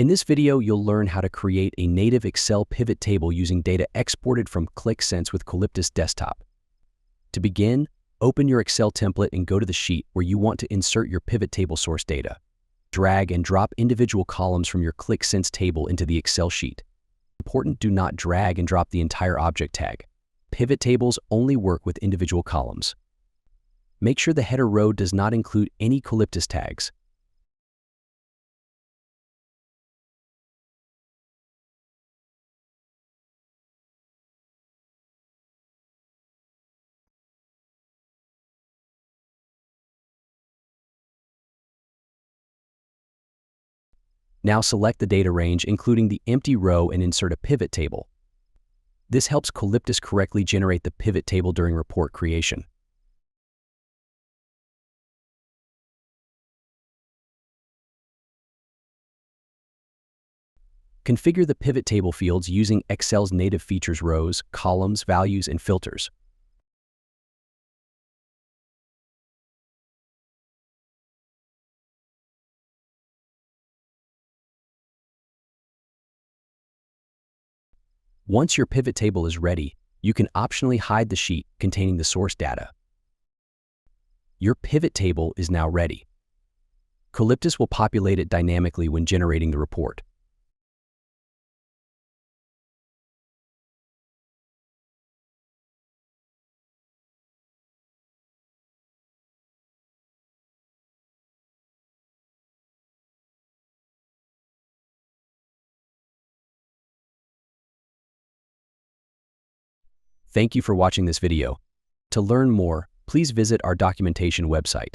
In this video, you'll learn how to create a native Excel pivot table using data exported from Qlik Sense with Qalyptus Desktop. To begin, open your Excel template and go to the sheet where you want to insert your pivot table source data. Drag and drop individual columns from your Qlik Sense table into the Excel sheet. Important, do not drag and drop the entire object tag. Pivot tables only work with individual columns. Make sure the header row does not include any Qalyptus tags. Now select the data range, including the empty row, and insert a pivot table. This helps Qalyptus correctly generate the pivot table during report creation. Configure the pivot table fields using Excel's native features: rows, columns, values, and filters. Once your pivot table is ready, you can optionally hide the sheet containing the source data. Your pivot table is now ready. Qalyptus will populate it dynamically when generating the report. Thank you for watching this video. To learn more, please visit our documentation website.